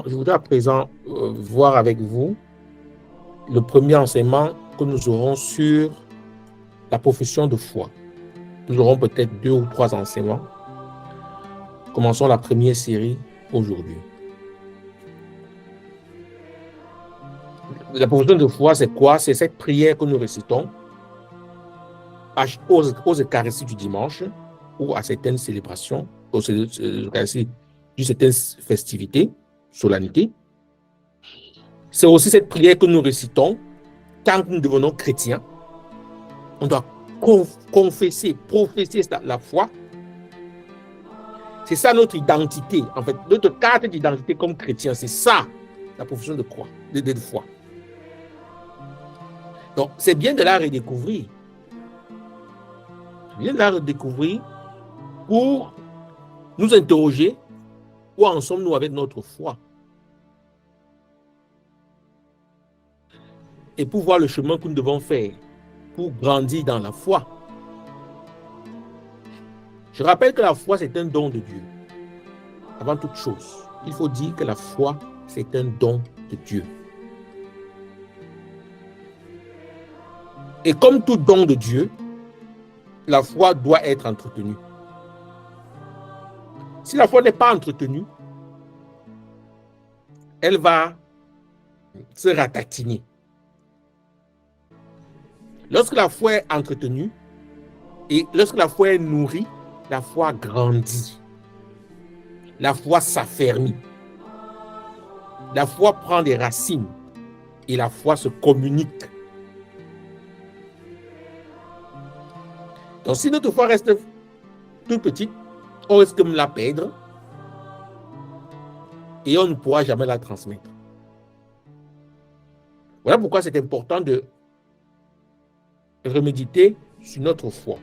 je voudrais à présent voir avec vous le premier enseignement que nous aurons sur la profession de foi. Nous aurons peut-être 2 ou 3 enseignements. Commençons la première série aujourd'hui. La profession de foi, c'est quoi? C'est cette prière que nous récitons aux Eucharisties du dimanche ou à certaines célébrations, aux Eucharisties de certaines festivités, solennités. C'est aussi cette prière que nous récitons quand nous devenons chrétiens. On doit confesser, professer la foi. C'est ça notre identité, en fait, notre carte d'identité comme chrétien, c'est ça, la profession de foi. Donc, c'est bien de la redécouvrir. C'est bien de la redécouvrir pour nous interroger où en sommes-nous avec notre foi. Et pour voir le chemin que nous devons faire pour grandir dans la foi. Je rappelle que la foi, c'est un don de Dieu. Avant toute chose, il faut dire que la foi, c'est un don de Dieu. Et comme tout don de Dieu, la foi doit être entretenue. Si la foi n'est pas entretenue, elle va se ratatiner. Lorsque la foi est entretenue et lorsque la foi est nourrie, la foi grandit. La foi s'affermit. La foi prend des racines et la foi se communique. Donc, si notre foi reste toute petite, on risque de la perdre et on ne pourra jamais la transmettre. Voilà pourquoi c'est important de reméditer sur notre foi.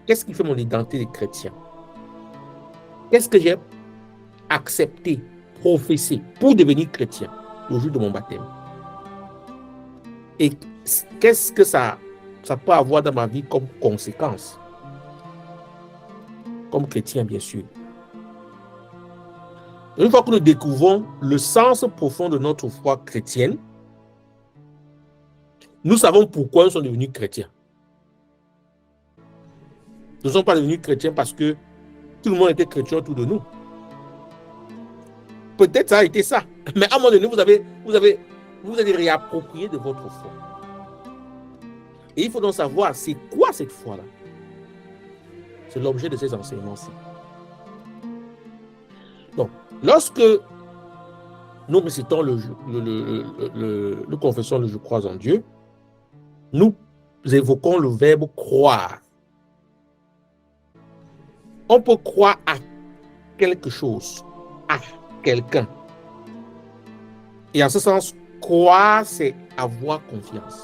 Qu'est-ce qui fait mon identité de chrétien? Qu'est-ce que j'ai accepté, professé pour devenir chrétien le jour de mon baptême? Et qu'est-ce que ça peut avoir dans ma vie comme conséquence? Comme chrétien, bien sûr. Une fois que nous découvrons le sens profond de notre foi chrétienne, nous savons pourquoi nous sommes devenus chrétiens. Nous ne sommes pas devenus chrétiens parce que tout le monde était chrétien autour de nous. Peut-être ça a été ça. Mais à un moment donné, vous avez réapproprié de votre foi. Et il faut donc savoir, c'est quoi cette foi-là? C'est l'objet de ces enseignements-ci. Donc, lorsque nous récitons nous confessons le je crois en Dieu, nous évoquons le verbe croire. On peut croire à quelque chose, à quelqu'un. Et en ce sens, croire, c'est avoir confiance.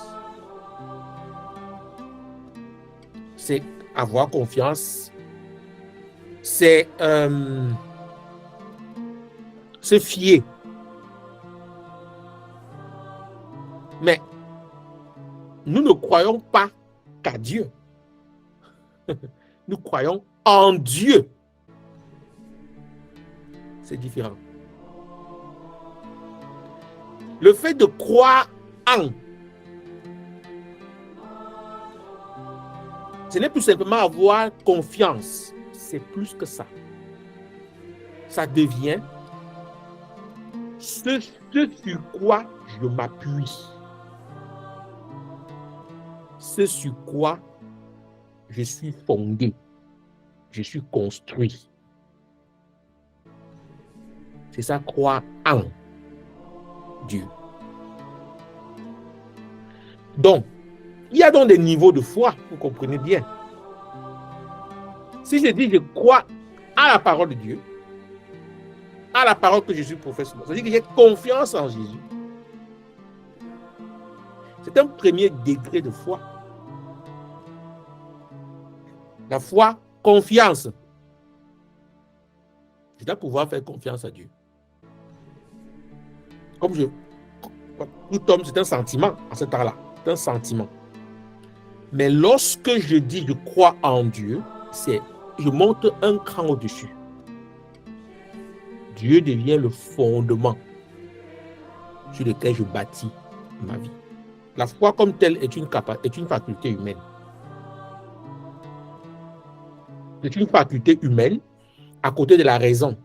C'est avoir confiance. C'est se fier. Mais nous ne croyons pas qu'à Dieu. Nous croyons en Dieu. C'est différent. Le fait de croire en, ce n'est plus simplement avoir confiance. C'est plus que ça. Ça devient ce sur quoi je m'appuie. Ce sur quoi je suis fondé. Je suis construit. C'est ça, croire en Dieu. Donc, il y a donc des niveaux de foi, vous comprenez bien. Si je dis je crois à la parole de Dieu, à la parole que Jésus professe, c'est-à-dire que j'ai confiance en Jésus. C'est un premier degré de foi. La foi, confiance. Je dois pouvoir faire confiance à Dieu. Tout homme, c'est un sentiment à ce temps-là. C'est un sentiment. Mais lorsque je dis je crois en Dieu, je monte un cran au-dessus. Dieu devient le fondement sur lequel je bâtis ma vie. La foi comme telle est une faculté humaine. C'est une faculté humaine à côté de la raison.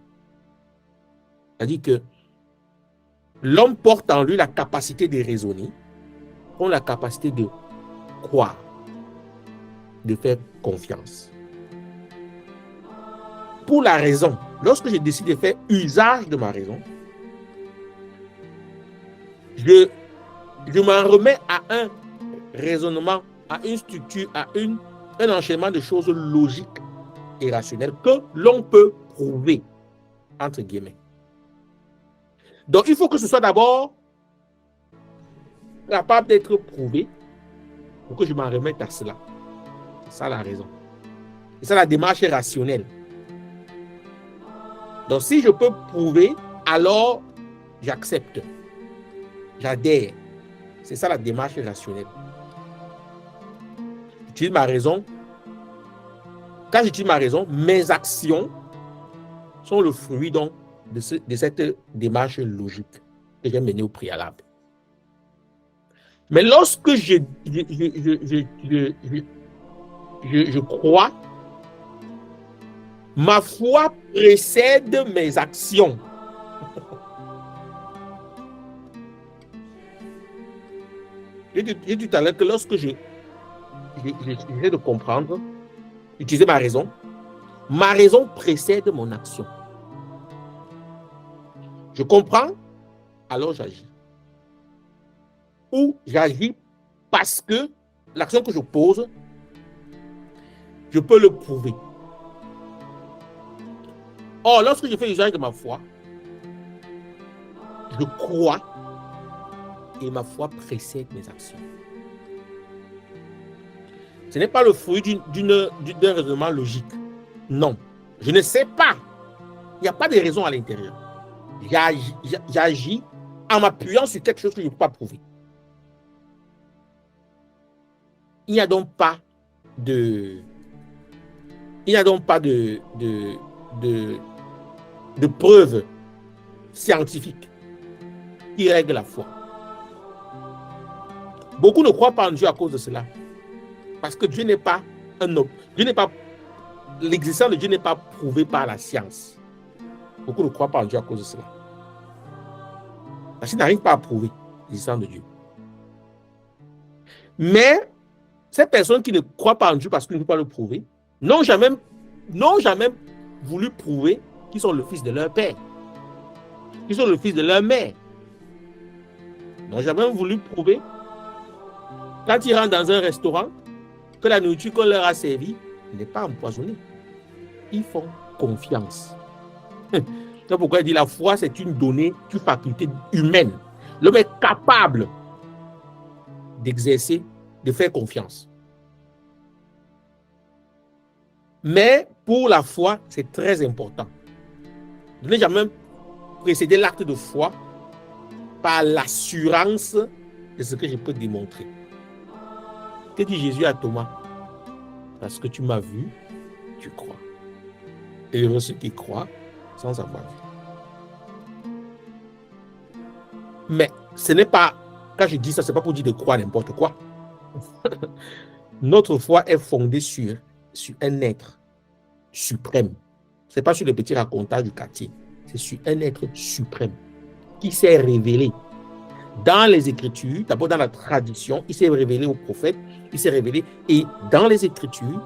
C'est-à-dire que l'homme porte en lui la capacité de raisonner, comme la capacité de croire, de faire confiance. Pour la raison, lorsque je décide de faire usage de ma raison, je m'en remets à un raisonnement, à une structure, à un enchaînement de choses logiques et rationnelles que l'on peut prouver, entre guillemets. Donc, il faut que ce soit d'abord capable d'être prouvé pour que je m'en remette à cela. C'est ça la raison. C'est ça la démarche rationnelle. Donc, si je peux prouver, alors j'accepte. J'adhère. C'est ça la démarche rationnelle. J'utilise ma raison. Quand j'utilise ma raison, mes actions sont le fruit donc de cette démarche logique que j'ai menée au préalable. Mais lorsque je crois, ma foi précède mes actions. J'ai dit tout à l'heure que lorsque j'essaie de comprendre, utiliser ma raison précède mon action. Je comprends, alors j'agis. Ou j'agis parce que l'action que je pose, je peux le prouver. Or, lorsque je fais usage de ma foi, je crois et ma foi précède mes actions. Ce n'est pas le fruit d'un raisonnement logique. Non, je ne sais pas. Il n'y a pas de raison à l'intérieur. J'agis en m'appuyant sur quelque chose que je ne peux pas prouver. Il n'y a donc pas de preuves scientifiques qui règlent la foi. Beaucoup ne croient pas en Dieu à cause de cela. Parce que Dieu n'est pas un homme. L'existence de Dieu n'est pas prouvée par la science. Beaucoup ne croient pas en Dieu à cause de cela. La science n'arrive pas à prouver l'existence de Dieu. Mais ces personnes qui ne croient pas en Dieu parce qu'ils ne peuvent pas le prouver, n'ont jamais voulu prouver qu'ils sont le fils de leur père, qu'ils sont le fils de leur mère. N'ont jamais voulu prouver, quand ils rentrent dans un restaurant, que la nourriture qu'on leur a servie n'est pas empoisonnée. Ils font confiance. C'est pourquoi il dit la foi, c'est une donnée, une faculté humaine. L'homme est capable d'exercer, de faire confiance. Mais pour la foi, c'est très important. Je n'ai jamais précédé l'acte de foi par l'assurance de ce que je peux démontrer. Que dit Jésus à Thomas? Parce que tu m'as vu, tu crois. Et heureux ceux qui croient sans avoir vu. Mais ce n'est pas, quand je dis ça, ce n'est pas pour dire de croire n'importe quoi. Notre foi est fondée sur un être suprême. Ce n'est pas sur le petit racontage du quartier. C'est sur un être suprême qui s'est révélé dans les Écritures, d'abord dans la tradition, il s'est révélé aux prophètes, il s'est révélé, et dans les Écritures,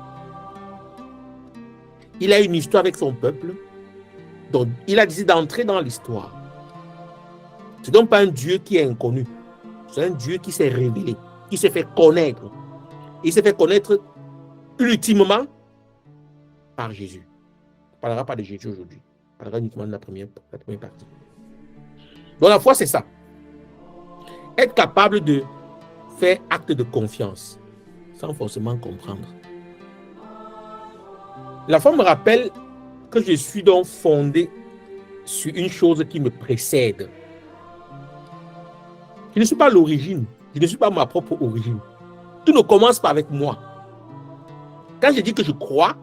il a une histoire avec son peuple, donc il a décidé d'entrer dans l'histoire. Ce n'est donc pas un Dieu qui est inconnu, c'est un Dieu qui s'est révélé, qui s'est fait connaître. Il s'est fait connaître ultimement par Jésus. On ne parlera pas de Jésus aujourd'hui, on parlera uniquement de la première partie. Donc la foi, c'est ça. Être capable de faire acte de confiance sans forcément comprendre. La foi me rappelle que je suis donc fondé sur une chose qui me précède. Je ne suis pas l'origine, je ne suis pas ma propre origine. Tout ne commence pas avec moi. Quand je dis que je crois,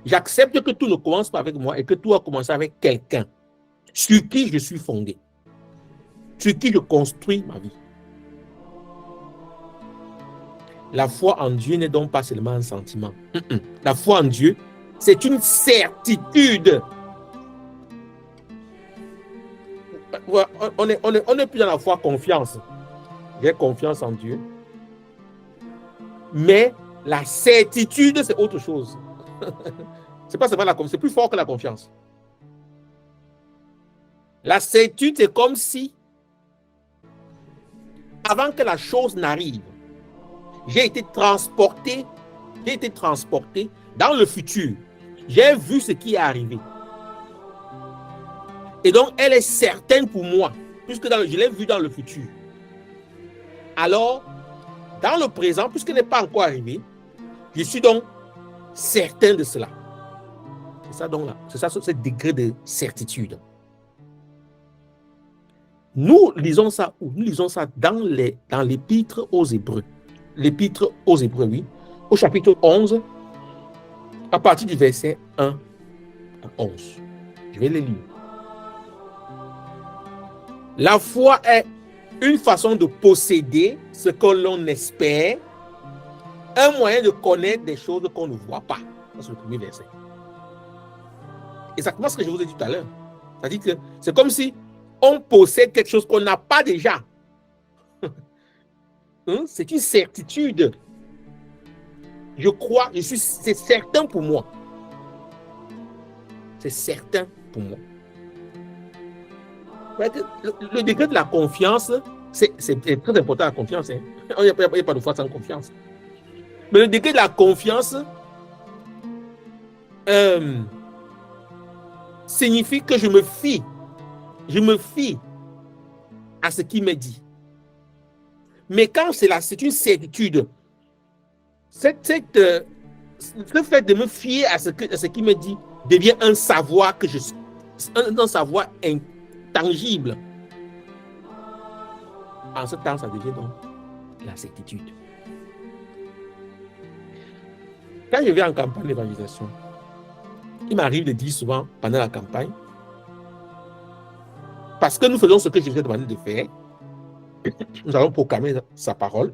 j'accepte que tout ne commence pas avec moi et que tout a commencé avec quelqu'un. sur qui je suis fondé, sur qui je construis ma vie. La foi en Dieu n'est donc pas seulement un sentiment. La foi en Dieu, c'est une certitude. On n'est plus dans la foi confiance. J'ai confiance en Dieu. Mais la certitude, c'est autre chose. C'est pas seulement la confiance, c'est plus fort que la confiance. La certitude, c'est comme si, avant que la chose n'arrive, j'ai été transporté dans le futur. J'ai vu ce qui est arrivé. Et donc, elle est certaine pour moi, puisque je l'ai vu dans le futur. Alors, dans le présent, puisqu'elle n'est pas encore arrivée, je suis donc certain de cela. C'est ça donc là, c'est ça ce degré de certitude. Nous lisons ça où? Nous lisons ça dans l'épître aux Hébreux. L'épître aux Hébreux, oui, au chapitre 11, à partir du verset 1 à 11. Je vais les lire. La foi est une façon de posséder ce que l'on espère, un moyen de connaître des choses qu'on ne voit pas. C'est le premier verset. Exactement ce que je vous ai dit tout à l'heure. C'est-à-dire que c'est comme si on possède quelque chose qu'on n'a pas déjà. C'est une certitude. Je crois, c'est certain pour moi. C'est certain pour moi. Le degré de la confiance, c'est très important la confiance. Hein. Il n'y a pas de foi sans confiance. Mais le degré de la confiance signifie que je me fie à ce qui m'est dit. Mais quand c'est une certitude, ce fait de me fier à ce qui m'est dit devient un savoir un savoir intangible. En ce temps, ça devient donc la certitude. Quand je vais en campagne d'évangélisation, il m'arrive de dire souvent pendant la campagne, parce que nous faisons ce que je vous ai demandé de faire, nous allons proclamer sa parole,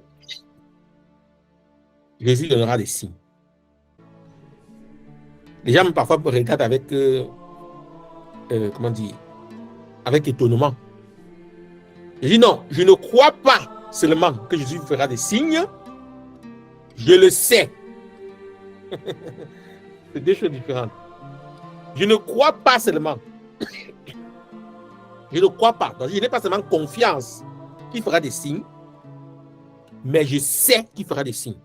Jésus donnera des signes. Les gens parfois me regardent avec, avec étonnement. Je dis non, je ne crois pas seulement que Jésus fera des signes, je le sais. C'est deux choses différentes. Je ne crois pas seulement. Je ne crois pas. Donc, je n'ai pas seulement confiance qu'il fera des signes, mais je sais qu'il fera des signes.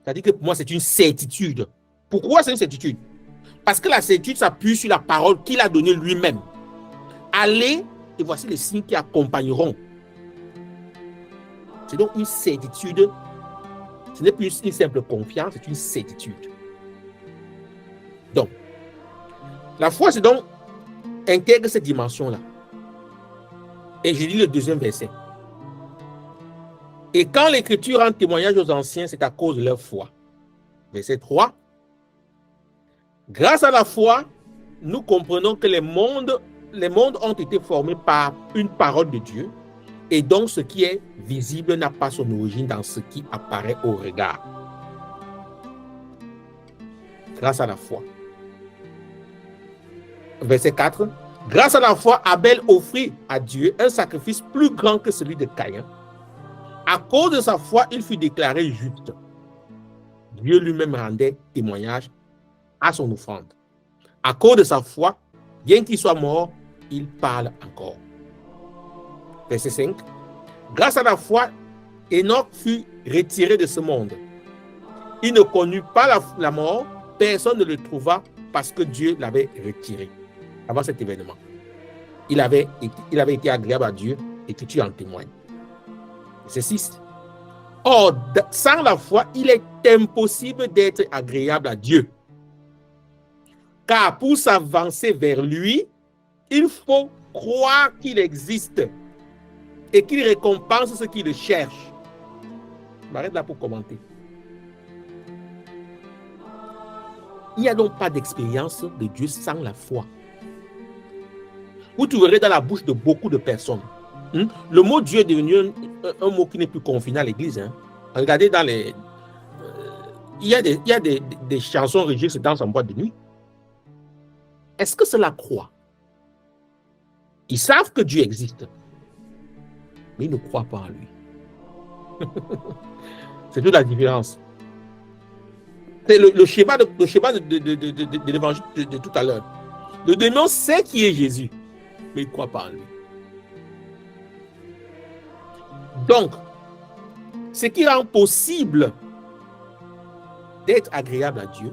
C'est-à-dire que pour moi, c'est une certitude. Pourquoi c'est une certitude? Parce que la certitude s'appuie sur la parole qu'il a donnée lui-même. Allez, et voici les signes qui accompagneront. C'est donc une certitude. Ce n'est plus une simple confiance, c'est une certitude. Donc, la foi, c'est donc intègre cette dimension-là. Et je lis le deuxième verset. Et quand l'Écriture rend témoignage aux anciens, c'est à cause de leur foi. Verset 3. Grâce à la foi, nous comprenons que les mondes ont été formés par une parole de Dieu, et donc ce qui est visible n'a pas son origine dans ce qui apparaît au regard. Grâce à la foi. Verset 4. Grâce à la foi, Abel offrit à Dieu un sacrifice plus grand que celui de Caïn. À cause de sa foi, il fut déclaré juste. Dieu lui-même rendait témoignage à son offrande. À cause de sa foi, bien qu'il soit mort, il parle encore. Verset 5. Grâce à la foi, Enoch fut retiré de ce monde. Il ne connut pas la mort, personne ne le trouva parce que Dieu l'avait retiré avant cet événement. Il avait été agréable à Dieu, et que tu en témoignes. Verset 6. Or, sans la foi, il est impossible d'être agréable à Dieu. Car pour s'avancer vers lui, il faut croire qu'il existe et qu'il récompense ceux qui le cherchent. Je m'arrête là pour commenter. Il n'y a donc pas d'expérience de Dieu sans la foi. Vous trouverez dans la bouche de beaucoup de personnes. Le mot Dieu est devenu un mot qui n'est plus confiné à l'église. Regardez dans les... il y a des chansons religieuses dans en boîte de nuit. Est-ce que c'est la croix? Ils savent que Dieu existe, mais ils ne croient pas en lui. C'est toute la différence. C'est le schéma de l'évangile de tout à l'heure. Le démon sait qui est Jésus, mais il ne croit pas en lui. Donc, ce qui rend possible d'être agréable à Dieu,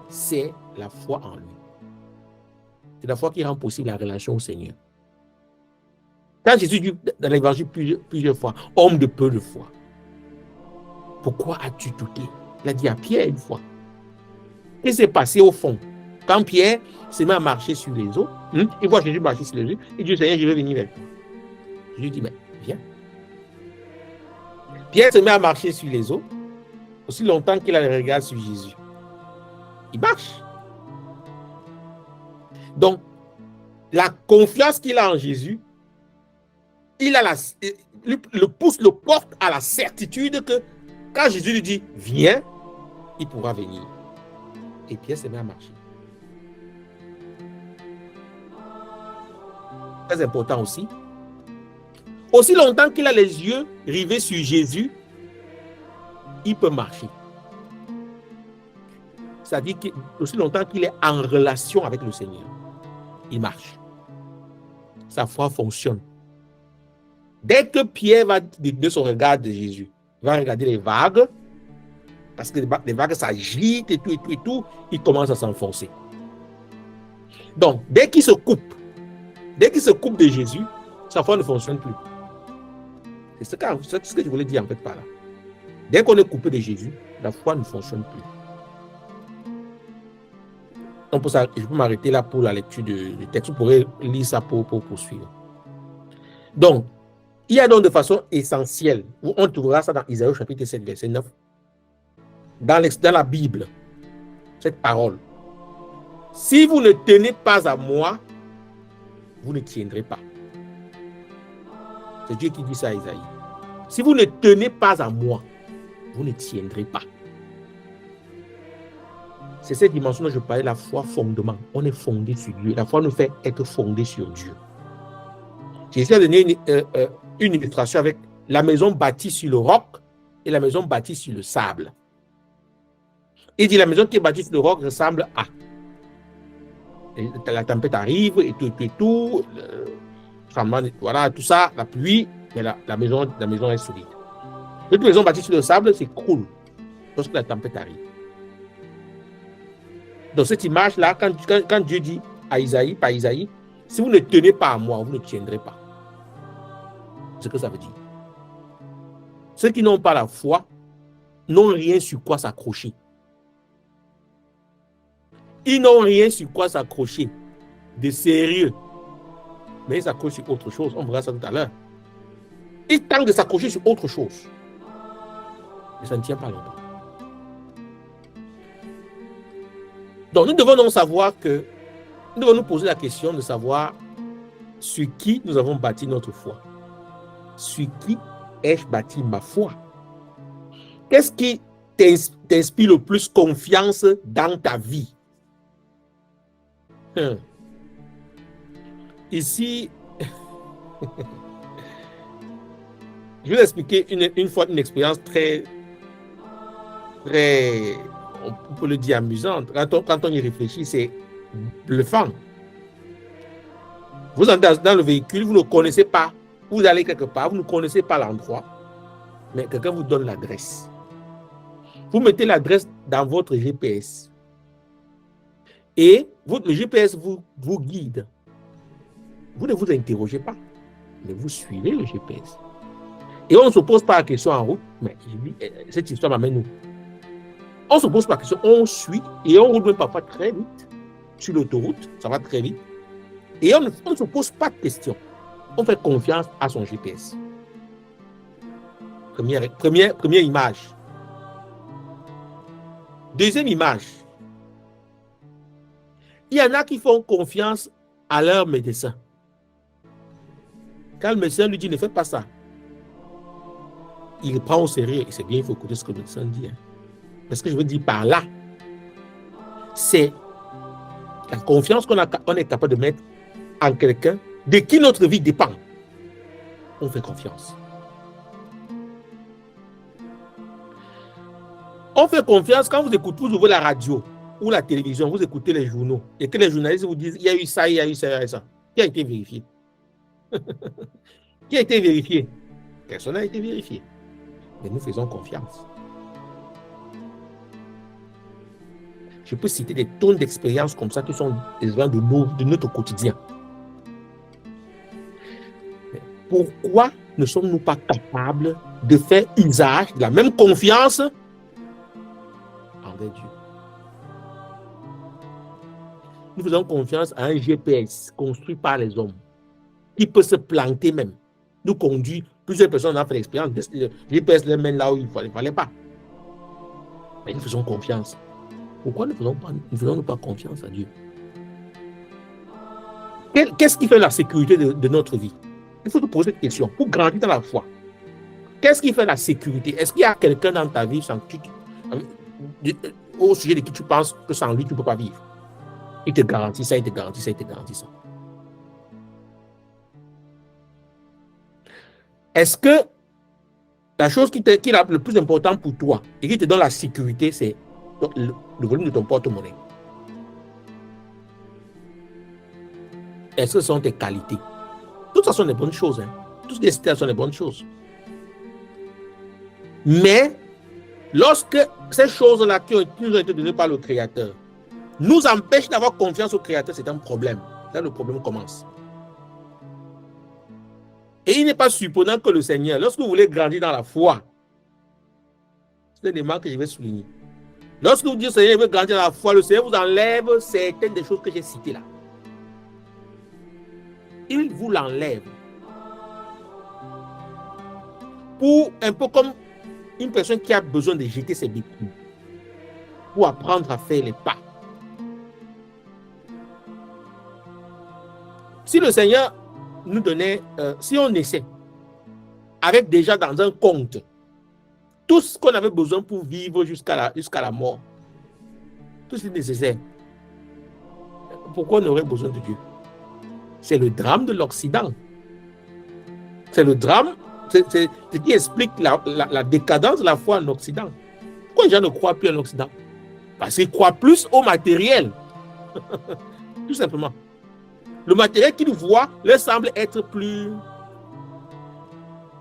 c'est la foi en lui. C'est la foi qui rend possible la relation au Seigneur. Quand Jésus dit dans l'évangile plusieurs fois, homme de peu de foi, pourquoi as-tu douté? Il a dit à Pierre une fois. Qu'est-ce qui s'est passé au fond? Quand Pierre se met à marcher sur les eaux, il voit Jésus marcher sur les eaux, il dit, Seigneur, je vais venir vers toi. Jésus dit, mais viens. Pierre se met à marcher sur les eaux, aussi longtemps qu'il a le regard sur Jésus. Il marche. Donc, la confiance qu'il a en Jésus, le porte à la certitude que quand Jésus lui dit, viens, il pourra venir. Et Pierre se met à marcher. Très important aussi. Aussi longtemps qu'il a les yeux rivés sur Jésus, il peut marcher. C'est-à-dire qu'aussi longtemps qu'il est en relation avec le Seigneur, il marche. Sa foi fonctionne. Dès que Pierre va détourner son regard de Jésus, il va regarder les vagues, parce que les vagues s'agitent et tout, il commence à s'enfoncer. Donc, dès qu'il se coupe de Jésus, sa foi ne fonctionne plus. C'est ce que je voulais dire en fait par là. Dès qu'on est coupé de Jésus, la foi ne fonctionne plus. Donc pour ça, je peux m'arrêter là pour la lecture du texte. Vous pourrez lire ça pour poursuivre. Donc, il y a donc de façon essentielle, on trouvera ça dans Isaïe chapitre 7, verset 9, dans la Bible, cette parole. Si vous ne tenez pas à moi, vous ne tiendrez pas. C'est Dieu qui dit ça à Isaïe. Si vous ne tenez pas à moi, vous ne tiendrez pas. C'est cette dimension dont je parlais, la foi fondement. On est fondé sur Dieu. La foi nous fait être fondé sur Dieu. Jésus a donné une illustration avec la maison bâtie sur le roc et la maison bâtie sur le sable. Il dit la maison qui est bâtie sur le roc ressemble à. Et la tempête arrive et tout, voilà, tout ça, la pluie, mais la maison est solide. Toute maison bâtie sur le sable s'écroule lorsque la tempête arrive. Dans cette image-là, quand Dieu dit à Isaïe, par Isaïe, si vous ne tenez pas à moi, vous ne tiendrez pas. C'est ce que ça veut dire. Ceux qui n'ont pas la foi n'ont rien sur quoi s'accrocher. Ils n'ont rien sur quoi s'accrocher de sérieux. Mais ils s'accrochent sur autre chose. On verra ça tout à l'heure. Ils tentent de s'accrocher sur autre chose. Mais ça ne tient pas longtemps. Donc nous devons donc savoir que nous devons nous poser la question de savoir sur qui nous avons bâti notre foi. Sur qui ai-je bâti ma foi? Qu'est-ce qui t'inspire le plus confiance dans ta vie? Ici, je vais expliquer une fois une expérience très, on peut le dire amusante. Quand on y réfléchit, c'est bluffant. Vous entrez dans le véhicule, vous ne connaissez pas. Vous allez quelque part, vous ne connaissez pas l'endroit, mais quelqu'un vous donne l'adresse. Vous mettez l'adresse dans votre GPS. Et le GPS vous guide. Vous ne vous interrogez pas, mais vous suivez le GPS. Et on ne se pose pas la question en route, mais cette histoire m'amène où? On ne se pose pas la question, on suit et on roule même parfois très vite sur l'autoroute, ça va très vite. Et on ne se pose pas de questions. On fait confiance à son GPS. Première image. Deuxième image. Il y en a qui font confiance à leur médecin. Quand le médecin lui dit ne fais pas ça, il le prend au sérieux. Et c'est bien, il faut écouter ce que le médecin dit. Mais ce que je veux dire par là, c'est la confiance qu'on est capable de mettre en quelqu'un de qui notre vie dépend. On fait confiance. On fait confiance quand vous écoutez, vous ouvrez la radio ou la télévision, vous écoutez les journaux et que les journalistes vous disent il y a eu ça, il y a eu ça, il y a eu ça. Qui a été vérifié? Qui a été vérifié? Personne n'a été vérifié. Mais nous faisons confiance. Je peux citer des tonnes d'expériences comme ça qui sont des événements de notre quotidien. Mais pourquoi ne sommes-nous pas capables de faire usage de la même confiance envers Dieu? Nous faisons confiance à un GPS construit par les hommes qui peut se planter même. Nous conduit, plusieurs personnes ont fait l'expérience. Le GPS les mène là où il ne fallait pas. Mais nous faisons confiance. Pourquoi ne faisons-nous pas confiance à Dieu? Qu'est-ce qui fait la sécurité de notre vie? Il faut te poser cette question pour grandir dans la foi. Qu'est-ce qui fait la sécurité? Est-ce qu'il y a quelqu'un dans ta vie au sujet de qui tu penses que sans lui, tu ne peux pas vivre? Il te garantit ça, il te garantit ça, il te garantit ça. Est-ce que la chose qui est le plus important pour toi et qui te donne la sécurité, c'est le volume de ton porte-monnaie? Est-ce que ce sont tes qualités? Tout ça sont des bonnes choses. Toutes les cités sont des bonnes choses. Mais lorsque ces choses-là qui nous ont été données par le Créateur nous empêchent d'avoir confiance au Créateur, c'est un problème. Là, le problème commence. Et il n'est pas surprenant que le Seigneur, lorsque vous voulez grandir dans la foi, c'est un élément que je vais souligner. Lorsque vous dites Seigneur, je veux grandir dans la foi, le Seigneur vous enlève certaines des choses que j'ai citées là. Il vous l'enlève. Pour un peu comme une personne qui a besoin de jeter ses béquilles pour apprendre à faire les pas. Si le Seigneur nous donnait, si on essaie, avec déjà dans un compte, tout ce qu'on avait besoin pour vivre jusqu'à la mort, tout ce qui est nécessaire, pourquoi on aurait besoin de Dieu? C'est le drame de l'Occident. C'est le drame, c'est ce qui explique la décadence de la foi en Occident. Pourquoi les gens ne croient plus en Occident? Parce qu'ils croient plus au matériel. Tout simplement. Le matériel qu'ils voient leur semble être plus...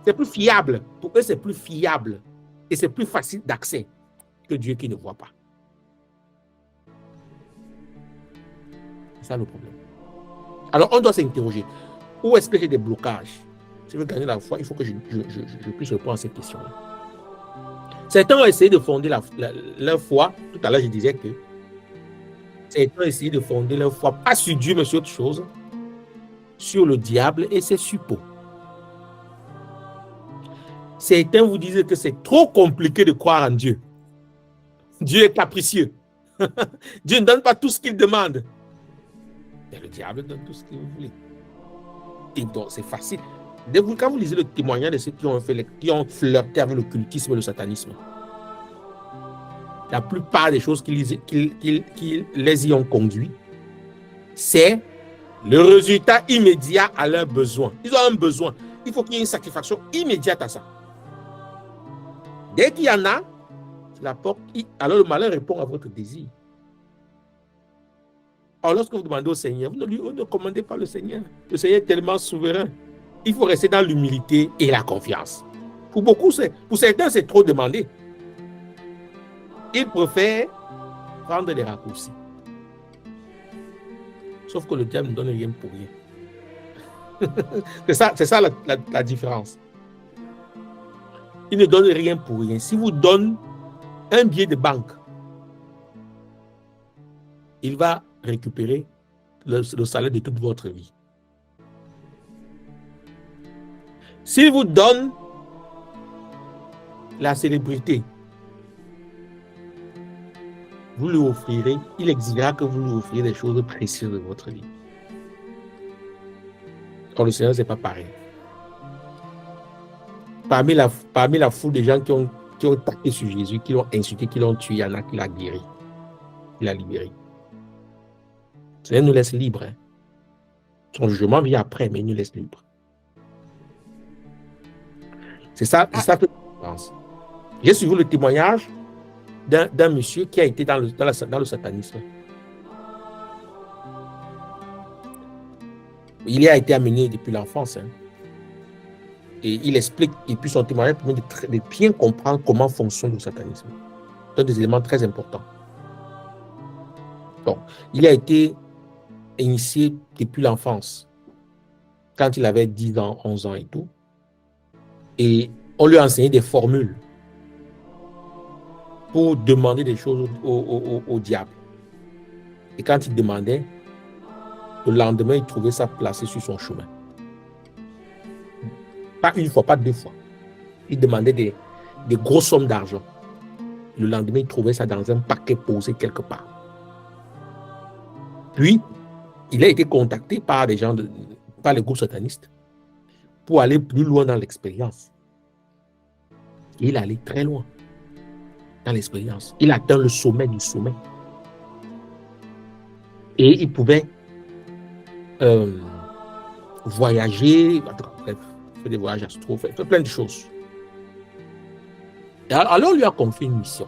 C'est plus fiable. Pour eux, c'est plus fiable. Et c'est plus facile d'accès que Dieu qui ne voit pas. C'est ça le problème. Alors, on doit s'interroger. Où est-ce que j'ai des blocages? Si je veux gagner la foi, il faut que je puisse répondre à cette question-là. Certains ont essayé de fonder leur foi. Tout à l'heure, je disais que certains ont essayé de fonder leur foi, pas sur Dieu, mais sur autre chose, sur le diable et ses suppôts. Certains vous disent que c'est trop compliqué de croire en Dieu. Dieu est capricieux. Dieu ne donne pas tout ce qu'il demande. Mais le diable donne tout ce que vous voulez. Et donc, c'est facile. Quand vous lisez le témoignage de ceux qui ont flirté avec l'occultisme et le satanisme, la plupart des choses qui les y ont conduits, c'est le résultat immédiat à leurs besoins. Ils ont un besoin. Il faut qu'il y ait une satisfaction immédiate à ça. Dès qu'il y en a, la porte, alors le malin répond à votre désir. Alors lorsque vous demandez au Seigneur, vous ne commandez pas le Seigneur. Le Seigneur est tellement souverain. Il faut rester dans l'humilité et la confiance. Pour certains, c'est trop demandé. Ils préfèrent prendre des raccourcis. Sauf que le diable ne donne rien pour rien. c'est ça la différence. Il ne donne rien pour rien. Si vous donne un billet de banque, il va récupérer le salaire de toute votre vie. S'il vous donne la célébrité, vous lui offrirez, il exigera que vous lui offrirez des choses précieuses de votre vie. Or, le Seigneur, ce n'est pas pareil. parmi la foule de gens qui ont tapé sur Jésus, qui l'ont insulté, qui l'ont tué, il y en a qui l'a guéri. Il l'a libéré. Seigneur nous laisse libres. Hein. Son jugement vient après, mais il nous laisse libres. C'est ça que je pense. J'ai suivi le témoignage d'un monsieur qui a été dans le satanisme. Il y a été amené depuis l'enfance. Hein. Et il explique, et puis son témoignage permet de bien comprendre comment fonctionne le satanisme. C'est un des éléments très importants. Donc, il a été initié depuis l'enfance, quand il avait 10 ans, 11 ans et tout. Et on lui a enseigné des formules pour demander des choses au diable. Et quand il demandait, le lendemain, il trouvait ça placé sur son chemin. Pas une fois, pas deux fois. Il demandait des grosses sommes d'argent. Le lendemain, il trouvait ça dans un paquet posé quelque part. Puis, il a été contacté par des gens, par les groupes satanistes, pour aller plus loin dans l'expérience. Il allait très loin dans l'expérience. Il atteint le sommet du sommet. Et il pouvait voyager, bref, faire des voyages astraux, faire plein de choses. Et alors, on lui a confié une mission.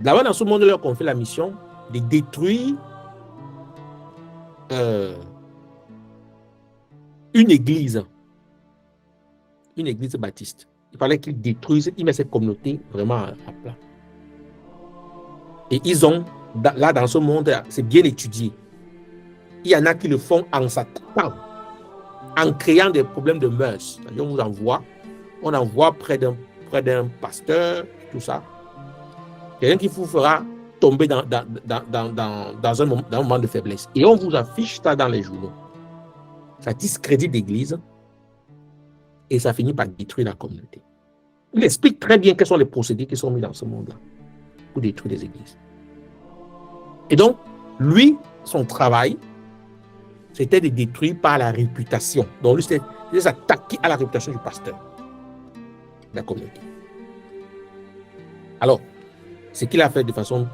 Là-bas, dans ce monde, on lui a confié la mission de détruire une église baptiste. Il fallait qu'il détruise, il met cette communauté vraiment à plat. Et ils ont, là dans ce monde, c'est bien étudié. Il y en a qui le font en s'attaquant, en créant des problèmes de mœurs. On envoie près d'un pasteur, tout ça. Quelqu'un qui vous fera tomber dans un moment de faiblesse. Et on vous affiche ça dans les journaux. Ça discrédite l'Église et ça finit par détruire la communauté. Il explique très bien quels sont les procédés qui sont mis dans ce monde-là pour détruire les églises. Et donc, lui, son travail, c'était de détruire par la réputation. Donc, lui, c'était de s'attaquer à la réputation du pasteur de la communauté. Alors, ce qu'il a fait de façon,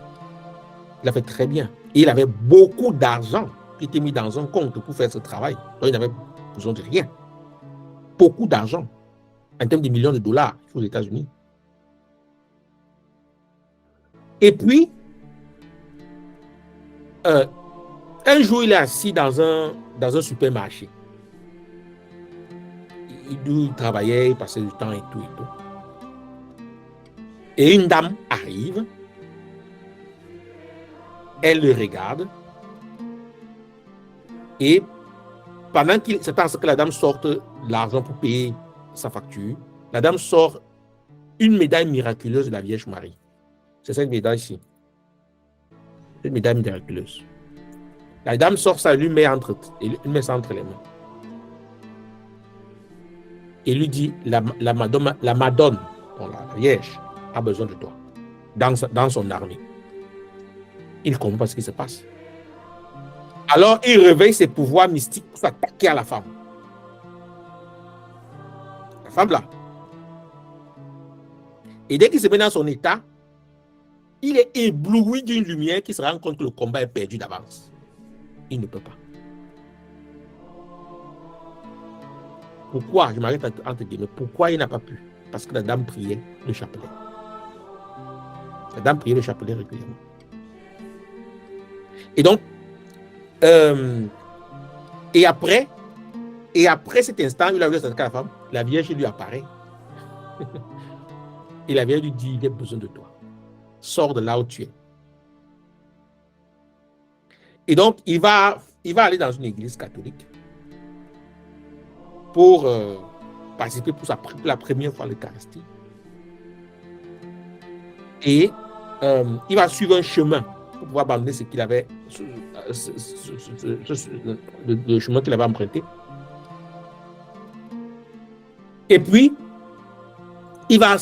il a fait très bien. Et il avait beaucoup d'argent qui était mis dans un compte pour faire ce travail. Donc, il n'avait besoin de rien. Beaucoup d'argent, en termes de millions de dollars aux États-Unis. Et puis, un jour, il est assis dans un supermarché. Il travaillait, il passait du temps et tout et tout. Et une dame arrive, elle le regarde, et pendant qu'il s'attend à ce que la dame sorte l'argent pour payer sa facture, la dame sort une médaille miraculeuse de la Vierge Marie. C'est cette médaille-ci. Une médaille miraculeuse. La dame sort ça, elle lui met ça entre les mains. Et lui dit, la Madone, la Vierge, a besoin de toi, dans son armée. Il ne comprend pas ce qui se passe. Alors, il réveille ses pouvoirs mystiques pour s'attaquer à la femme. La femme là. Et dès qu'il se met dans son état, il est ébloui d'une lumière qui se rend compte que le combat est perdu d'avance. Il ne peut pas. Pourquoi? Je m'arrête entre guillemets. Pourquoi il n'a pas pu? Parce que la dame priait le chapelet. La dame priait le chapelet régulièrement. Et donc, et après cet instant, il a vu s'attaquer à la femme, la Vierge lui apparaît. Et la Vierge lui dit, il a besoin de toi. Sors de là où tu es. Et donc, il va aller dans une église catholique pour participer pour la première fois à l'Eucharistie. Et il va suivre un chemin pour pouvoir abandonner ce qu'il avait, le chemin qu'il avait emprunté. Et puis, il va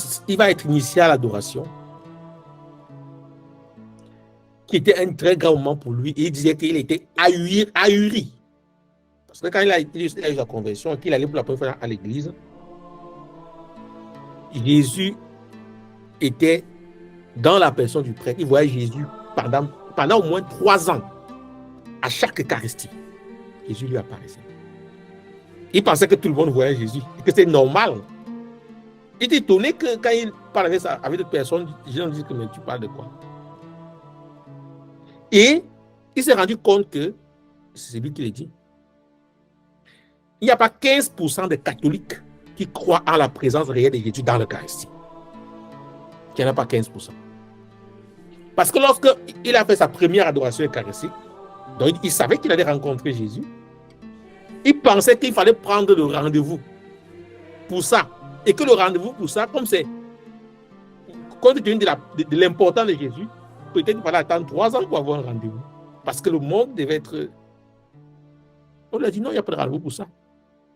être initié à l'adoration, qui était un très grand moment pour lui. Et il disait qu'il était ahuri. Parce que quand il a eu sa conversion, qu'il allait pour la première fois à l'église, Jésus était dans la personne du prêtre. Il voyait Jésus pendant au moins 3 ans, à chaque Eucharistie. Jésus lui apparaissait. Il pensait que tout le monde voyait Jésus, et que c'est normal. Il était étonné que quand il parlait avec d'autres personnes, les gens disent que mais tu parles de quoi? Et il s'est rendu compte que, c'est lui qui l'a dit, il n'y a pas 15% de catholiques qui croient en la présence réelle de Jésus dans l'Eucharistie. Il n'y en a pas 15%. Parce que lorsqu'il a fait sa première adoration eucharistique, donc il savait qu'il allait rencontrer Jésus, il pensait qu'il fallait prendre le rendez-vous pour ça. Et que le rendez-vous pour ça, comme c'est compte tenu de l'importance de Jésus, peut-être qu'il fallait attendre 3 ans pour avoir un rendez-vous. Parce que le monde devait être... On lui a dit non, il n'y a pas de rendez-vous pour ça.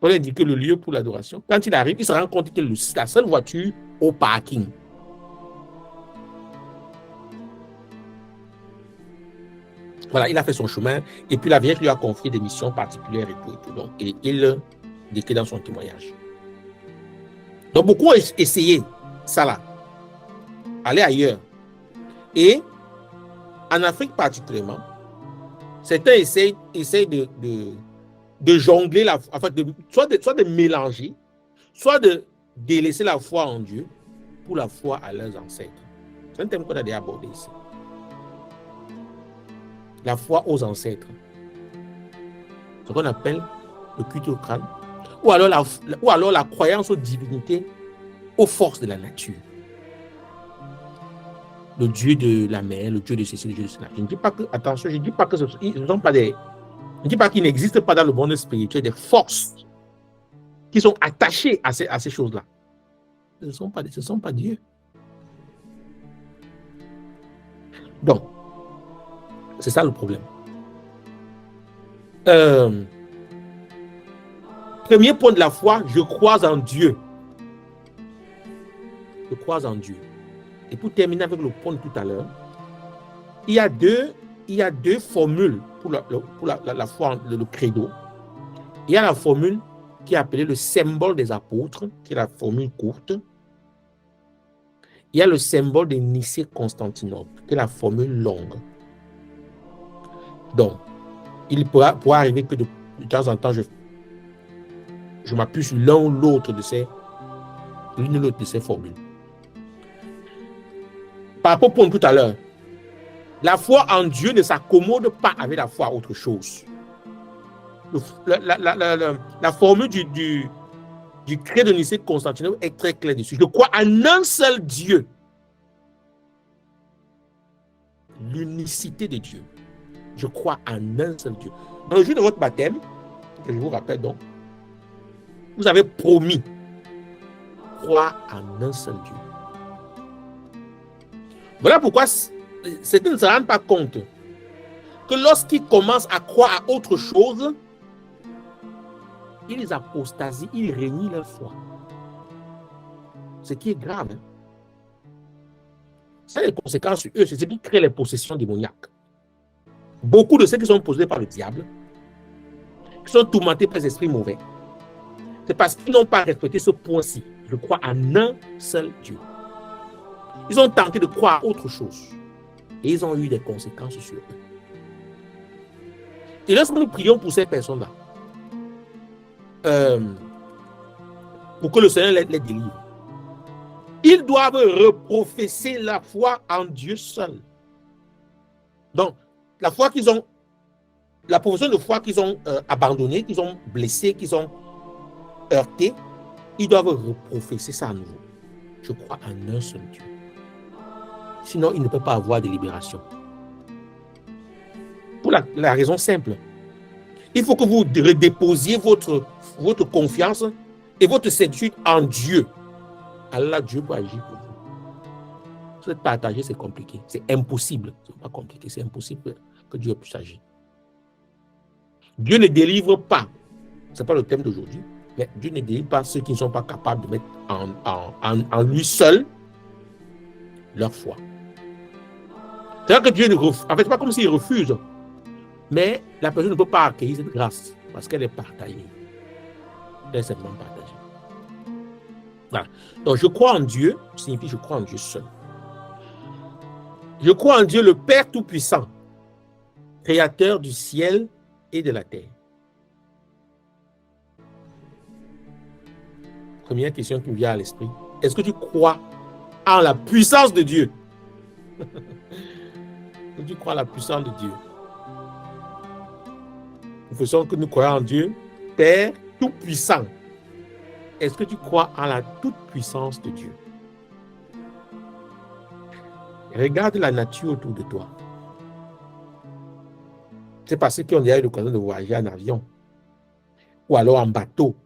On lui a indiqué le lieu pour l'adoration. Quand il arrive, il se rend compte que c'est la seule voiture au parking. Voilà, il a fait son chemin et puis la Vierge lui a confié des missions particulières et tout. Donc, il décrit dans son témoignage. Donc, beaucoup ont essayé ça là, aller ailleurs. Et en Afrique particulièrement, certains essayent de jongler, soit de mélanger, soit de délaisser la foi en Dieu pour la foi à leurs ancêtres. C'est un thème qu'on a déjà abordé ici. La foi aux ancêtres. Ce qu'on appelle le culte au crâne. Ou alors la croyance aux divinités, aux forces de la nature. Le Dieu de la mer, le Dieu de ceci, le Dieu de cela. Je ne dis pas que, attention, je ne dis pas que ce ne sont pas des... Je ne dis pas qu'il n'existe pas dans le monde spirituel des forces qui sont attachées à ces choses-là. Ce ne sont pas Dieu. Donc, c'est ça le problème. Premier point de la foi, je crois en Dieu. Je crois en Dieu. Et pour terminer avec le point de tout à l'heure, il y a deux formules pour la foi, le credo. Il y a la formule qui est appelée le symbole des apôtres, qui est la formule courte. Il y a le symbole de Nicée-Constantinople, qui est la formule longue. Donc, il pourra arriver que de temps en temps, je m'appuie sur l'une ou l'autre de ces formules. Par rapport au point de tout à l'heure, la foi en Dieu ne s'accommode pas avec la foi à autre chose. La formule du credo de Nicée-Constantinople est très claire dessus. Je crois en un seul Dieu. L'unicité de Dieu. Je crois en un seul Dieu. Dans le jour de votre baptême, que je vous rappelle donc, vous avez promis croire en un seul Dieu. Voilà pourquoi certains ne se rendent pas compte que lorsqu'ils commencent à croire à autre chose, ils apostasient, ils renient leur foi. Ce qui est grave. Hein? Ça a des conséquences sur eux, c'est ce qui crée les possessions démoniaques. Beaucoup de ceux qui sont possédés par le diable, qui sont tourmentés par les esprits mauvais, c'est parce qu'ils n'ont pas respecté ce point-ci. Je crois en un seul Dieu. Ils ont tenté de croire à autre chose. Et ils ont eu des conséquences sur eux. Et lorsque nous prions pour ces personnes-là, pour que le Seigneur les délivre, ils doivent reprofesser la foi en Dieu seul. Donc, la profession de foi qu'ils ont abandonnée, qu'ils ont blessée, qu'ils ont heurtée, ils doivent reprofesser ça à nouveau. Je crois en un seul Dieu. Sinon, il ne peut pas avoir de libération. Pour la raison simple. Il faut que vous redéposiez votre confiance et votre certitude en Dieu. Allah, Dieu peut agir pour vous. Si vous êtes partagé, c'est compliqué. C'est impossible. Ce n'est pas compliqué. C'est impossible que Dieu puisse agir. Dieu ne délivre pas. Ce n'est pas le thème d'aujourd'hui. Mais Dieu ne délivre pas ceux qui ne sont pas capables de mettre en lui seul leur foi. C'est-à-dire que Dieu ne refuse. En fait, ce n'est pas comme s'il refuse. Mais la personne ne peut pas accueillir cette grâce. Parce qu'elle est partagée. Elle est simplement partagée. Voilà. Donc, je crois en Dieu, signifie je crois en Dieu seul. Je crois en Dieu, le Père Tout-Puissant, créateur du ciel et de la terre. Première question qui me vient à l'esprit. Est-ce que tu crois en la puissance de Dieu? Est-ce que tu crois en la puissance de Dieu? Nous faisons que nous croyons en Dieu, Père Tout-Puissant. Est-ce que tu crois en la toute-puissance de Dieu? Regarde la nature autour de toi. C'est parce ceux qui ont déjà eu l'occasion de voyager en avion ou alors en bateau.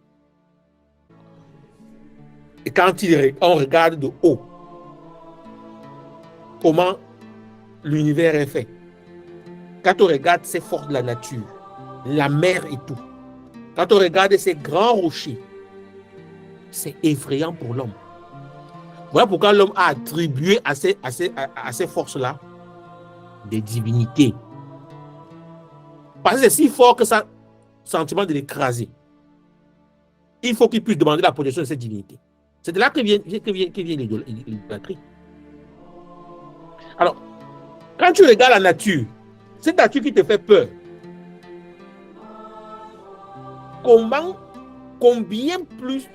Et quand on regarde de haut, comment l'univers est fait. Quand on regarde ces forces de la nature, la mer et tout, quand on regarde ces grands rochers, c'est effrayant pour l'homme. Voilà pourquoi l'homme a attribué à ces forces-là des divinités. Parce que c'est si fort que ça sentiment de l'écraser. Il faut qu'il puisse demander la protection de cette divinité. C'est de là que vient l'idolâtrie. Alors, quand tu regardes la nature, cette nature qui te fait peur, combien plus,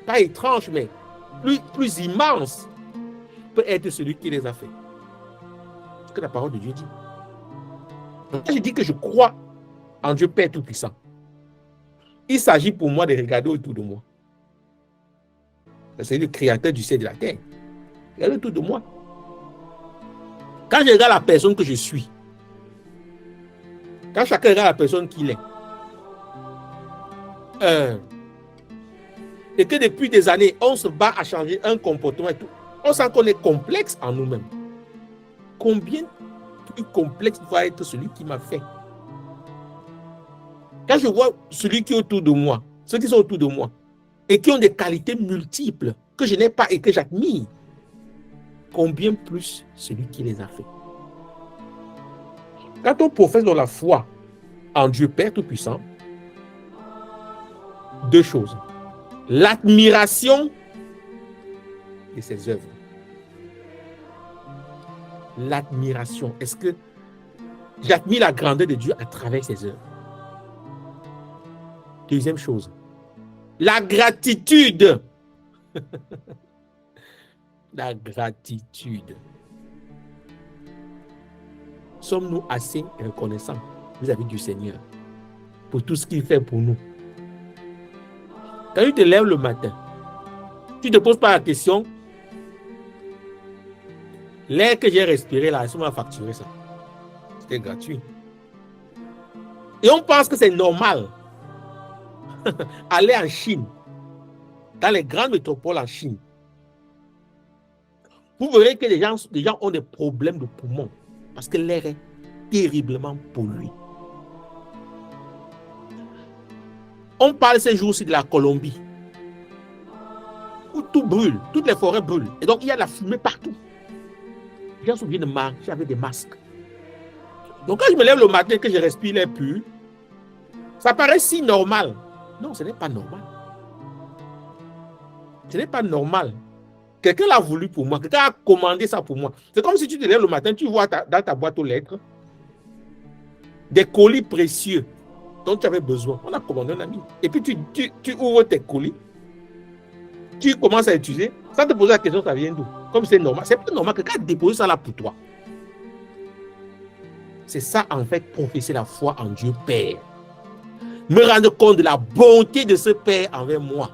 pas étrange, mais plus immense peut être celui qui les a fait. C'est ce que la parole de Dieu dit. Donc, quand je dis que je crois en Dieu Père Tout-Puissant, il s'agit pour moi de regarder autour de moi. C'est le créateur du ciel et de la terre. Regarde autour de moi. Quand je regarde la personne que je suis, quand chacun regarde la personne qu'il est, et que depuis des années, on se bat à changer un comportement et tout, on sent qu'on est complexe en nous-mêmes. Combien plus complexe doit être celui qui m'a fait? Quand je vois celui qui est autour de moi, ceux qui sont autour de moi, et qui ont des qualités multiples que je n'ai pas et que j'admire, combien plus celui qui les a fait? Quand on professe dans la foi en Dieu Père Tout-Puissant, deux choses. L'admiration de ses œuvres. L'admiration. Est-ce que j'admire la grandeur de Dieu à travers ses œuvres? Deuxième chose. La gratitude. La gratitude. Sommes-nous assez reconnaissants vis-à-vis du Seigneur pour tout ce qu'il fait pour nous? Quand tu te lèves le matin, tu ne te poses pas la question, l'air que j'ai respiré là, est-ce qu'on m'a facturé ça? C'était gratuit. Et on pense que c'est normal. Aller en Chine, dans les grandes métropoles en Chine, vous verrez que les gens ont des problèmes de poumons parce que l'air est terriblement pollué. On parle ces jours-ci de la Colombie, où tout brûle, toutes les forêts brûlent. Et donc, il y a de la fumée partout. Les gens sont obligés de marcher avec des masques. Donc, quand je me lève le matin et que je respire l'air pur, ça paraît si normal. Non, ce n'est pas normal. Ce n'est pas normal. Quelqu'un l'a voulu pour moi. Quelqu'un a commandé ça pour moi. C'est comme si tu te lèves le matin, tu vois dans ta boîte aux lettres des colis précieux dont tu avais besoin. On a commandé un ami. Et puis, tu ouvres tes colis. Tu commences à utiliser. Sans te poser la question, ça vient d'où? Comme c'est normal. C'est pas normal que quelqu'un dépose ça là pour toi. C'est ça, en fait, professer la foi en Dieu Père. Me rendre compte de la bonté de ce Père envers moi.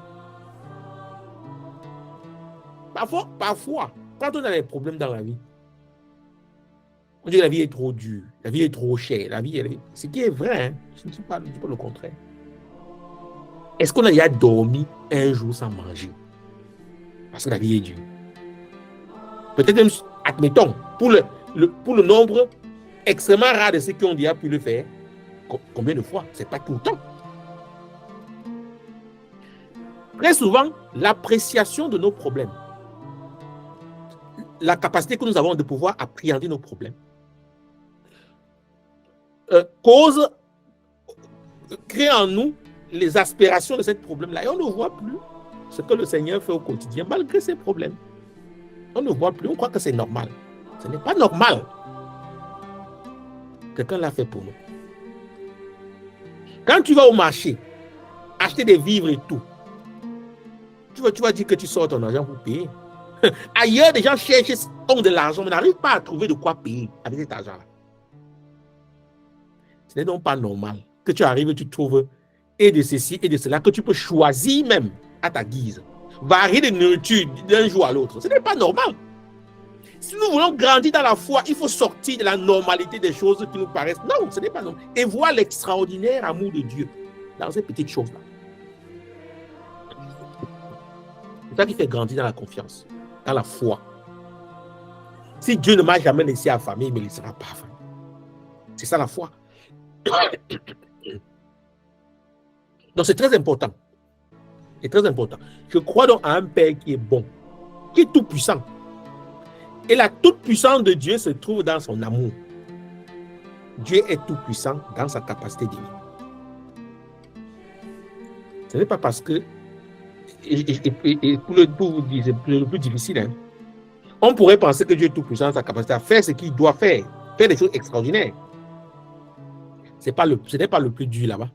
Parfois, quand on a des problèmes dans la vie, on dit que la vie est trop dure, la vie est trop chère, ce qui est vrai, hein? Je ne dis pas le contraire. Est-ce qu'on a déjà dormi un jour sans manger? Parce que la vie est dure. Peut-être même, admettons, pour le nombre extrêmement rare de ceux qui ont déjà pu le faire, combien de fois? Ce n'est pas tout le temps. Très souvent, l'appréciation de nos problèmes, la capacité que nous avons de pouvoir appréhender nos problèmes, cause crée en nous les aspirations de ce problème-là. Et on ne voit plus ce que le Seigneur fait au quotidien, malgré ces problèmes. On ne voit plus, on croit que c'est normal. Ce n'est pas normal. Quelqu'un l'a fait pour nous. Quand tu vas au marché, acheter des vivres et tout, tu vas dire que tu sors ton argent pour payer. Ailleurs, des gens cherchent, ont de l'argent, mais n'arrivent pas à trouver de quoi payer avec cet argent-là. Ce n'est donc pas normal que tu arrives et tu trouves et de ceci et de cela que tu peux choisir même à ta guise. Varier de nourriture d'un jour à l'autre. Ce n'est pas normal. Si nous voulons grandir dans la foi, il faut sortir de la normalité des choses qui nous paraissent. Non, ce n'est pas normal. Et voir l'extraordinaire amour de Dieu dans ces petites choses-là. C'est ça qui fait grandir dans la confiance, dans la foi. Si Dieu ne m'a jamais laissé affamer, il ne me laissera pas affamer. C'est ça la foi. Donc c'est très important. C'est très important. Je crois donc à un Père qui est bon, qui est tout puissant. Et la toute-puissance de Dieu se trouve dans son amour. Dieu est tout puissant dans sa capacité d'aimer. Ce n'est pas parce que, et pour vous dire, c'est le plus difficile, hein. On pourrait penser que Dieu est tout puissant dans sa capacité à faire ce qu'il doit faire des choses extraordinaires. Ce n'est pas le plus dur là-bas.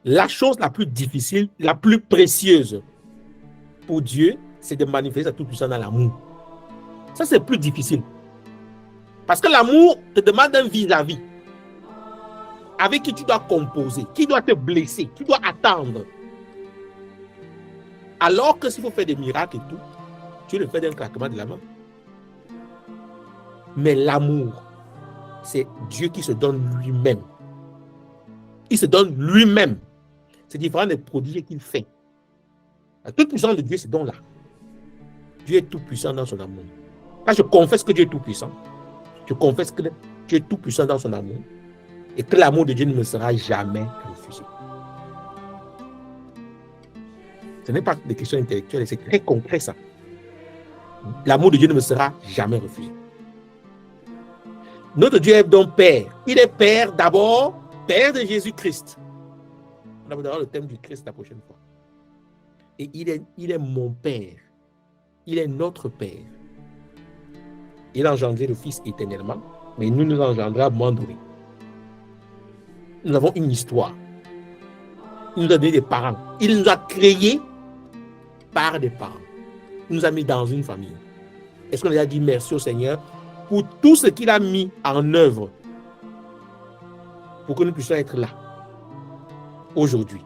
La chose la plus difficile, la plus précieuse pour Dieu, c'est de manifester sa toute-puissance dans l'amour. Ça, c'est plus difficile. Parce que l'amour te demande un vis-à-vis avec qui tu dois composer, qui doit te blesser, qui doit attendre. Alors que s'il faut faire des miracles et tout, tu le fais d'un claquement de la main. Mais l'amour, c'est Dieu qui se donne lui-même. Il se donne lui-même. C'est différent des prodiges qu'il fait. La toute puissance de Dieu, c'est donc là. Dieu est tout puissant dans son amour. Quand je confesse que Dieu est tout puissant, je confesse que Dieu est tout puissant dans son amour et que l'amour de Dieu ne me sera jamais refusé. Ce n'est pas des questions intellectuelles, c'est très concret ça. L'amour de Dieu ne me sera jamais refusé. Notre Dieu est donc Père. Il est Père d'abord, Père de Jésus-Christ. On abordera le thème du Christ la prochaine fois. Et il est mon Père. Il est notre Père. Il a engendré le Fils éternellement, mais nous nous engendrons à un moment donné. Nous avons une histoire. Il nous a donné des parents. Il nous a créés par des parents. Il nous a mis dans une famille. Est-ce qu'on a dit merci au Seigneur pour tout ce qu'il a mis en œuvre pour que nous puissions être là aujourd'hui?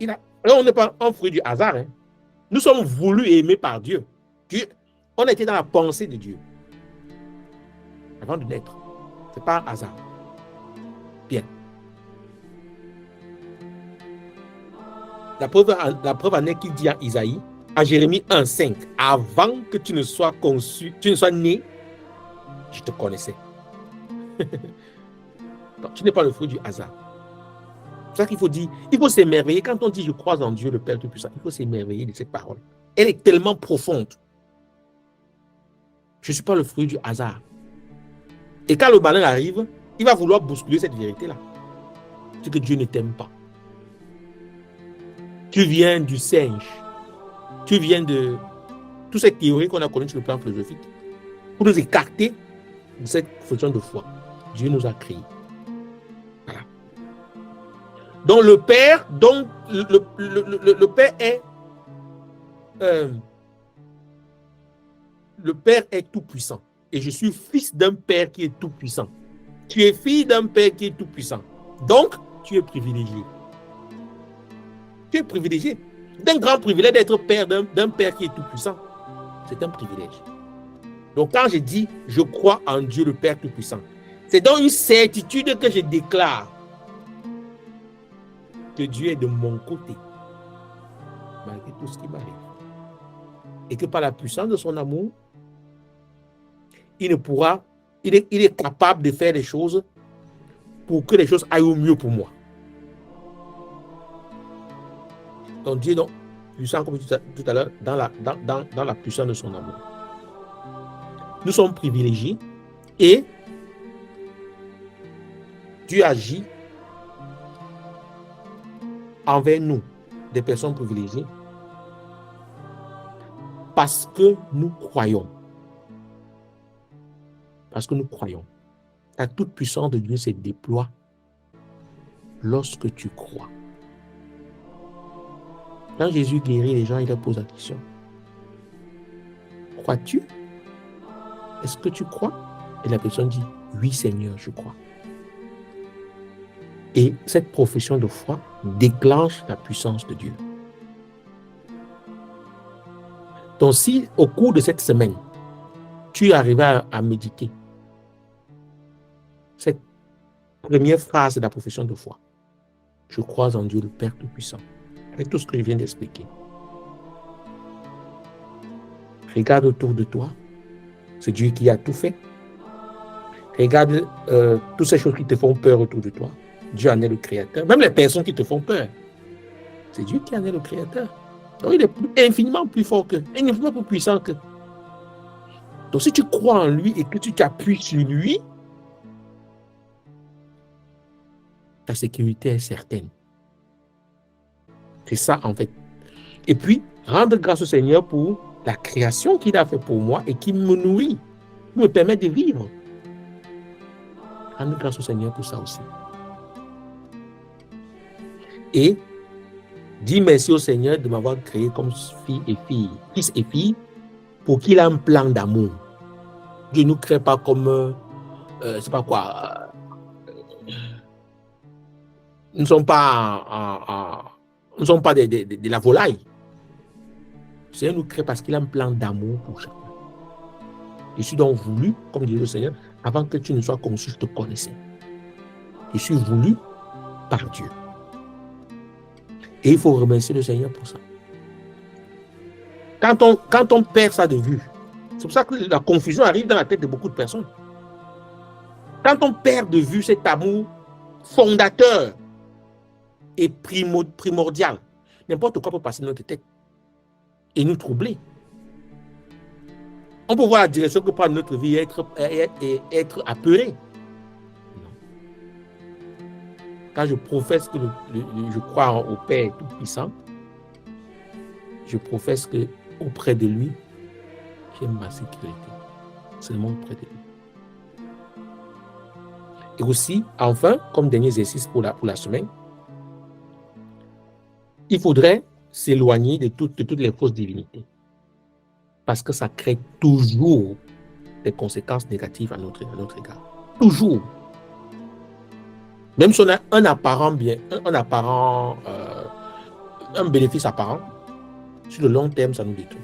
Là, on n'est pas un fruit du hasard. Hein. Nous sommes voulus et aimés par Dieu. On était dans la pensée de Dieu avant de naître. Ce n'est pas un hasard. Bien. La preuve en est qu'il dit à Isaïe, à Jérémie 1,5, avant que tu ne sois conçu, tu ne sois né, je te connaissais. Donc, tu n'es pas le fruit du hasard. C'est ça qu'il faut dire. Il faut s'émerveiller. Quand on dit je crois en Dieu, le Père Tout-Puissant, il faut s'émerveiller de cette parole. Elle est tellement profonde. Je ne suis pas le fruit du hasard. Et quand le malheur arrive, il va vouloir bousculer cette vérité-là. C'est que Dieu ne t'aime pas. Tu viens du singe. Tu viens de toutes ces théories qu'on a connues sur le plan philosophique pour nous écarter de cette fonction de foi. Dieu nous a créés. Voilà. Donc le Père, le Père est le Père est tout puissant. Et je suis fils d'un Père qui est tout puissant. Tu es fille d'un Père qui est tout puissant. Donc, tu es privilégié. Tu es privilégié. D'un grand privilège d'être père d'un Père qui est tout puissant. C'est un privilège. Donc, quand je dis je crois en Dieu le Père tout puissant, c'est dans une certitude que je déclare que Dieu est de mon côté, malgré tout ce qui m'arrive. Et que par la puissance de son amour, il est capable de faire des choses pour que les choses aillent au mieux pour moi. Donc Dieu est puissant, comme tout à l'heure, dans la puissance de son amour. Nous sommes privilégiés et Dieu agit envers nous, des personnes privilégiées, parce que nous croyons. Parce que nous croyons. La toute-puissance de Dieu se déploie lorsque tu crois. Quand Jésus guérit les gens, il leur pose la question. Crois-tu? Est-ce que tu crois? Et la personne dit, oui Seigneur, je crois. Et cette profession de foi déclenche la puissance de Dieu. Donc si au cours de cette semaine, tu arrives à méditer cette première phrase de la profession de foi, je crois en Dieu le Père Tout-Puissant, avec tout ce que je viens d'expliquer. Regarde autour de toi, c'est Dieu qui a tout fait. Regarde toutes ces choses qui te font peur autour de toi. Dieu en est le créateur. Même les personnes qui te font peur, c'est Dieu qui en est le créateur. Donc il est infiniment plus fort que, infiniment plus puissant que. Donc si tu crois en lui et que tu t'appuies sur lui, ta sécurité est certaine. C'est ça en fait. Et puis, rendre grâce au Seigneur pour la création qu'il a fait pour moi et qui me nourrit, qui me permet de vivre. Rendre grâce au Seigneur pour ça aussi. Et dis merci au Seigneur de m'avoir créé comme fils et fille, pour qu'il ait un plan d'amour. Dieu ne nous crée pas comme, c'est pas quoi, nous ne sommes pas, de la volaille. Le Seigneur nous crée parce qu'il a un plan d'amour pour chacun. Je suis donc voulu, comme dit le Seigneur, avant que tu ne sois conçu, je te connaissais. Je suis voulu par Dieu. Et il faut remercier le Seigneur pour ça. Quand on perd ça de vue, c'est pour ça que la confusion arrive dans la tête de beaucoup de personnes. Quand on perd de vue cet amour fondateur et primordial, n'importe quoi peut passer dans notre tête et nous troubler. On peut voir la direction que prend notre vie et être apeuré. Non. Quand je professe que je crois au Père Tout-Puissant, je professe que auprès de lui, j'ai ma sécurité. Seulement auprès de lui. Et aussi, enfin, comme dernier exercice pour la semaine, il faudrait s'éloigner de toutes les fausses divinités. Parce que ça crée toujours des conséquences négatives à notre égard. Toujours. Même si on a un bénéfice apparent, sur le long terme, ça nous détruit.